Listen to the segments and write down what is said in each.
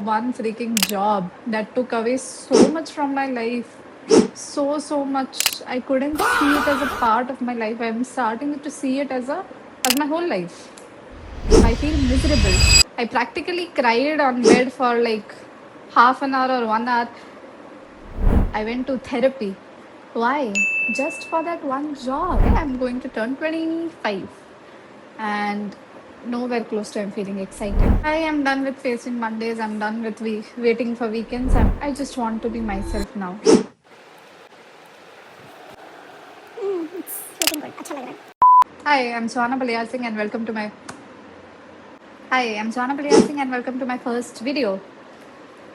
One freaking job that took away so much from my life. So much. I couldn't see it as a part of my life. I'm starting to see it as my whole life. I feel miserable. I practically cried on bed for like half an hour or 1 hour. I went to therapy. Why? Just for that one job. I'm going to turn 25 and nowhere close to I'm feeling excited. I am done with facing Mondays. I'm done with waiting for weekends. I just want to be myself now. It's looking good. अच्छा लग रहा है. Hi, I'm Swana Balayar Singh and welcome to my Hi, I'm Swana Balayar Singh and welcome to my first video.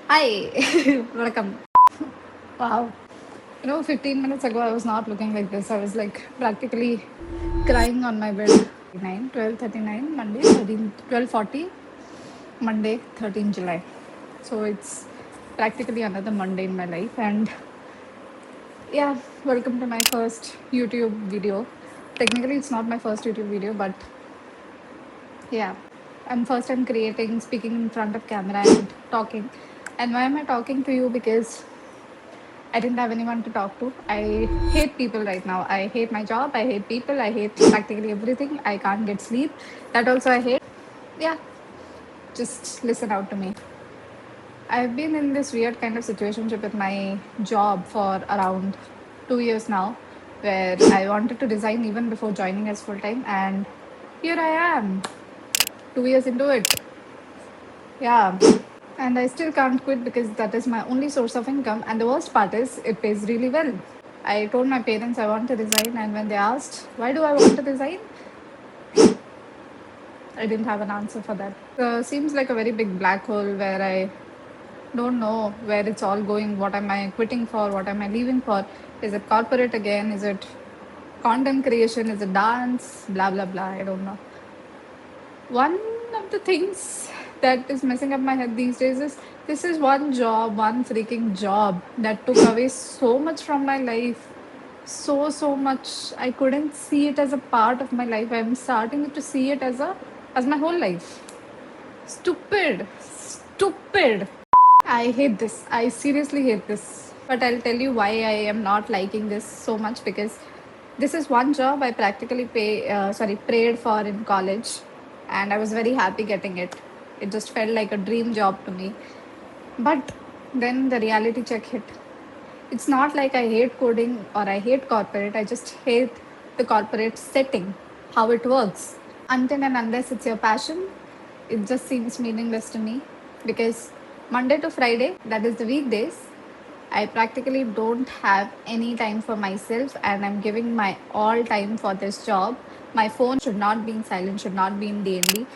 Hi, welcome. Wow. 15 minutes ago, I was not looking like this. I was like practically crying on my bed. 12:39, Monday, 12:40, Monday, 13 July. So it's practically another Monday in my life. And yeah, welcome to my first YouTube video. Technically, it's not my first YouTube video, but yeah, I'm creating, speaking in front of camera and talking. And why am I talking to you? Because I didn't have anyone to talk to. I hate people right now. I hate my job. I hate people. I hate practically everything. I can't get sleep. That also I hate. Yeah, just listen out to me. I've been in this weird kind of situationship with my job for around 2 years now, where I wanted to resign even before joining as full time, and here I am, 2 years into it. Yeah, and I still can't quit because that is my only source of income. And the worst part is, it pays really well. I told my parents I want to resign, and when they asked, why do I want to resign? I didn't have an answer for that. Seems like a very big black hole where I don't know where it's all going. What am I quitting for? What am I leaving for? Is it corporate again? Is it content creation? Is it dance? Blah, blah, blah. I don't know. One of the things that is messing up my head these days is this is one job, one freaking job that took away so much from my life. So much. I couldn't see it as a part of my life. I'm starting to see it as my whole life. Stupid. Stupid. I hate this. I seriously hate this. But I'll tell you why I am not liking this so much, because this is one job I practically prayed for in college, and I was very happy getting it. It just felt like a dream job to me. But then the reality check hit. It's not like I hate coding or I hate corporate. I just hate the corporate setting, how it works. Until and unless it's your passion, it just seems meaningless to me, because Monday to Friday, that is the weekdays, I practically don't have any time for myself, and I'm giving my all time for this job. My phone should not be in silent, should not be in DND,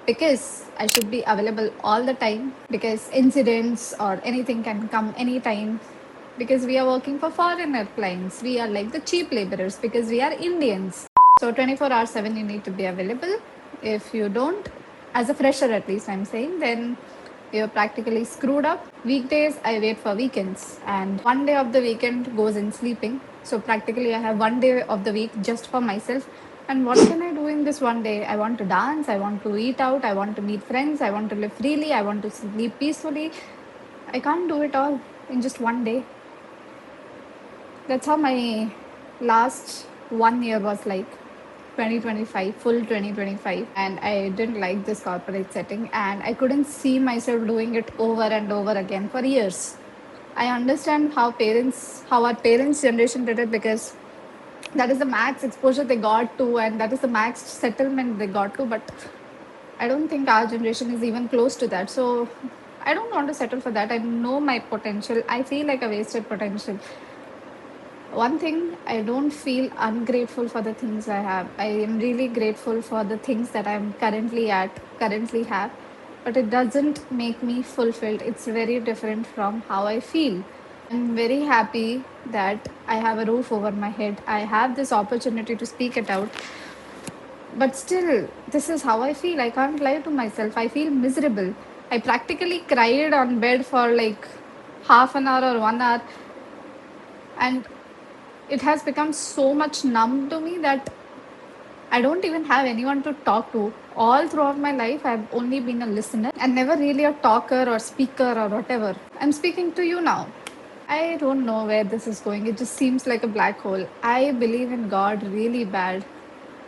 because I should be available all the time, because incidents or anything can come anytime, because we are working for foreigner clients. We are like the cheap laborers because we are Indians. So 24 hours 7 you need to be available. If you don't, as a fresher at least I'm saying, then you're practically screwed up. Weekdays I wait for weekends, and one day of the weekend goes in sleeping. So practically I have one day of the week just for myself. And what can I do in this one day? I want to dance, I want to eat out, I want to meet friends, I want to live freely, I want to sleep peacefully. I can't do it all in just one day. That's how my last 1 year was like. 2025, full 2025, and I didn't like this corporate setting, and I couldn't see myself doing it over and over again for years. I understand how our parents generation did it, because that is the max exposure they got to, and that is the max settlement they got to, but I don't think our generation is even close to that. So I don't want to settle for that. I know my potential. I feel like a wasted potential. One thing, I don't feel ungrateful for the things I have. I am really grateful for the things that I'm currently have, but it doesn't make me fulfilled. It's very different from how I feel. I'm very happy that I have a roof over my head. I have this opportunity to speak it out. But still, this is how I feel. I can't lie to myself. I feel miserable. I practically cried on bed for like half an hour or 1 hour, and it has become so much numb to me that I don't even have anyone to talk to. All throughout my life, I've only been a listener and never really a talker or speaker or whatever. I'm speaking to you now. I don't know where this is going. It just seems like a black hole. I believe in God really bad.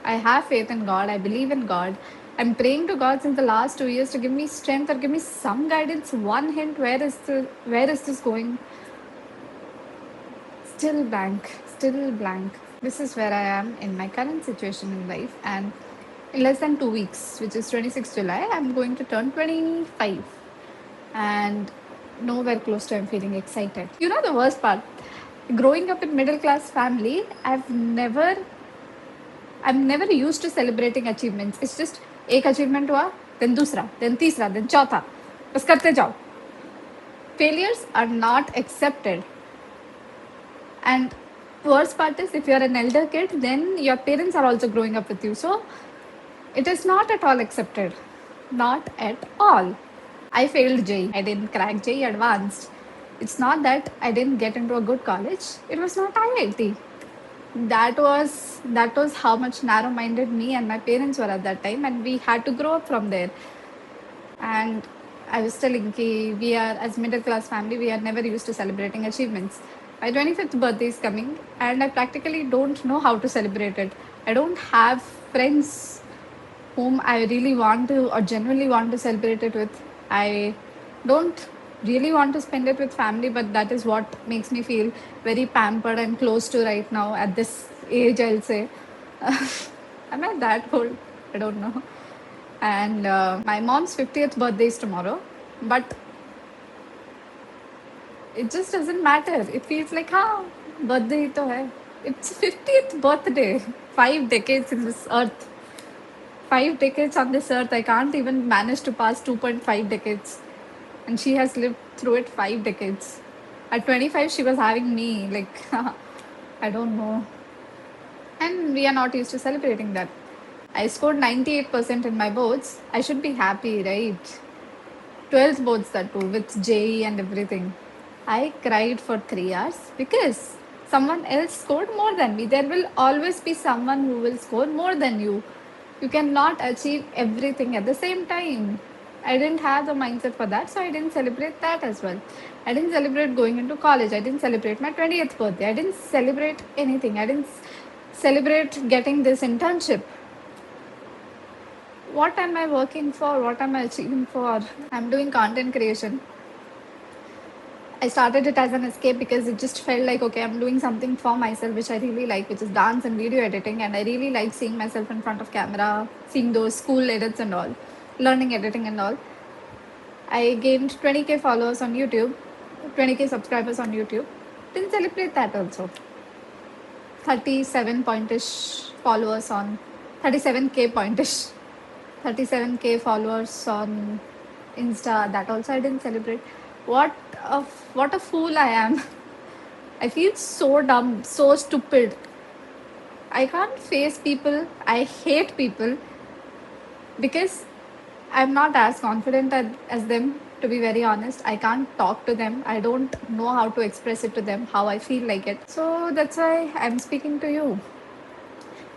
I have faith in God. I believe in God. I'm praying to God since the last 2 years to give me strength or give me some guidance, one hint. Where is this going? Still blank. Still blank. This is where I am in my current situation in life, and in less than 2 weeks, which is 26th July, I'm going to turn 25, and nowhere close to I'm feeling excited. You know the worst part? Growing up in middle class family, I'm never used to celebrating achievements. It's just एक achievement हुआ, then दूसरा, then तीसरा, then चौथा, बस करते जाओ. Failures are not accepted. And worst part is if you're an elder kid, then your parents are also growing up with you. So it is not at all accepted. Not at all. I failed JEE. I didn't crack JEE advanced. It's not that I didn't get into a good college. It was not IIT. That was how much narrow-minded me and my parents were at that time, and we had to grow up from there. And I was telling ki we are, as middle class family, we are never used to celebrating achievements. My 25th birthday is coming, and I practically don't know how to celebrate it. I don't have friends whom I really want to or genuinely want to celebrate it with. I don't really want to spend it with family, but that is what makes me feel very pampered and close to right now at this age, I'll say. Am I that old? I don't know. And my mom's 50th birthday is tomorrow, but it just doesn't matter. It feels like, birthday hi to hai. It's 50th birthday. 5 decades in this earth. 5 decades on this earth. I can't even manage to pass 2.5 decades. And she has lived through it 5 decades. At 25, she was having me. Like, I don't know. And we are not used to celebrating that. I scored 98% in my boards. I should be happy, right? 12th boards that too, with JEE and everything. I cried for 3 hours because someone else scored more than me. There will always be someone who will score more than you. You cannot achieve everything at the same time. I didn't have the mindset for that, so I didn't celebrate that as well. I didn't celebrate going into college. I didn't celebrate my 20th birthday. I didn't celebrate anything. I didn't celebrate getting this internship. What am I working for? What am I achieving for? I'm doing content creation. I started it as an escape because it just felt like, okay, I'm doing something for myself, which I really like, which is dance and video editing. And I really like seeing myself in front of camera, seeing those school edits and all, learning editing and all. I gained 20K followers on YouTube, 20K subscribers on YouTube. Didn't celebrate that also. 37 pointish followers on 37K pointish. 37K followers on Insta. That also I didn't celebrate. What a fool I am. I feel so dumb, so stupid. I can't face people. I hate people because I'm not as confident as them, to be very honest. I can't talk to them. I don't know how to express it to them, how I feel like it. So that's why I'm speaking to you.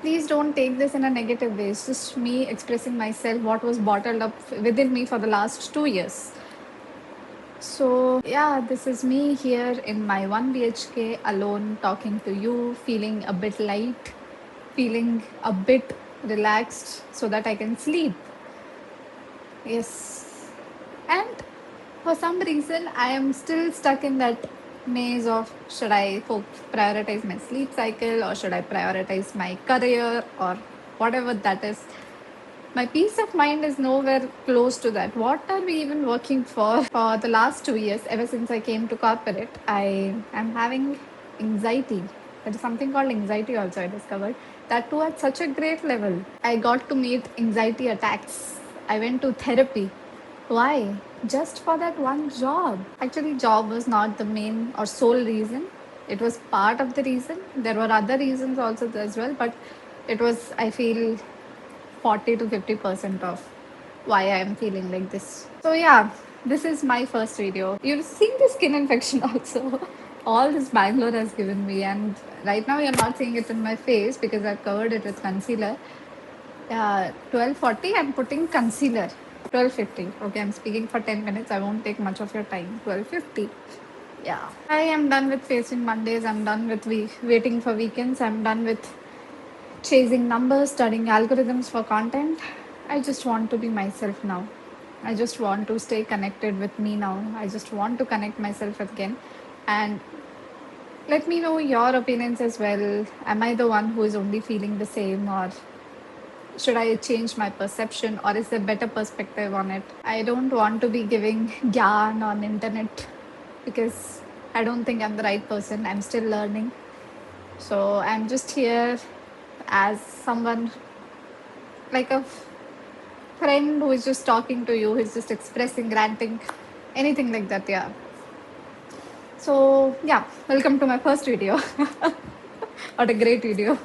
Please don't take this in a negative way. It's just me expressing myself, what was bottled up within me for the last 2 years. So, yeah, this is me here in my 1 BHK alone talking to you, feeling a bit light, feeling a bit relaxed so that I can sleep. Yes. And for some reason, I am still stuck in that maze of should I prioritize my sleep cycle or should I prioritize my career or whatever that is. My peace of mind is nowhere close to that. What are we even working for? For the last 2 years, ever since I came to corporate, I am having anxiety. There is something called anxiety also I discovered. That too at such a great level. I got to meet anxiety attacks. I went to therapy. Why? Just for that one job. Actually, job was not the main or sole reason. It was part of the reason. There were other reasons also as well, but it was, I feel, 40 to 50% of why I am feeling like this. So yeah, this is my first video. You've seen the skin infection also. All this Bangalore has given me, and right now you're not seeing it in my face because I've covered it with concealer. 12:40, I'm putting concealer. 12:50. Okay, I'm speaking for 10 minutes. I won't take much of your time. 12:50. Yeah. I am done with facing Mondays. I'm done with waiting for weekends. I'm done with chasing numbers, studying algorithms for content. I just want to be myself now. I just want to stay connected with me now. I just want to connect myself again. And let me know your opinions as well. Am I the one who is only feeling the same, or should I change my perception, or is there better perspective on it? I don't want to be giving gyan on internet because I don't think I'm the right person. I'm still learning. So I'm just here as someone like a friend who is just talking to you, who's just expressing, ranting, anything like that. Yeah. So yeah, welcome to my first video. What a great video.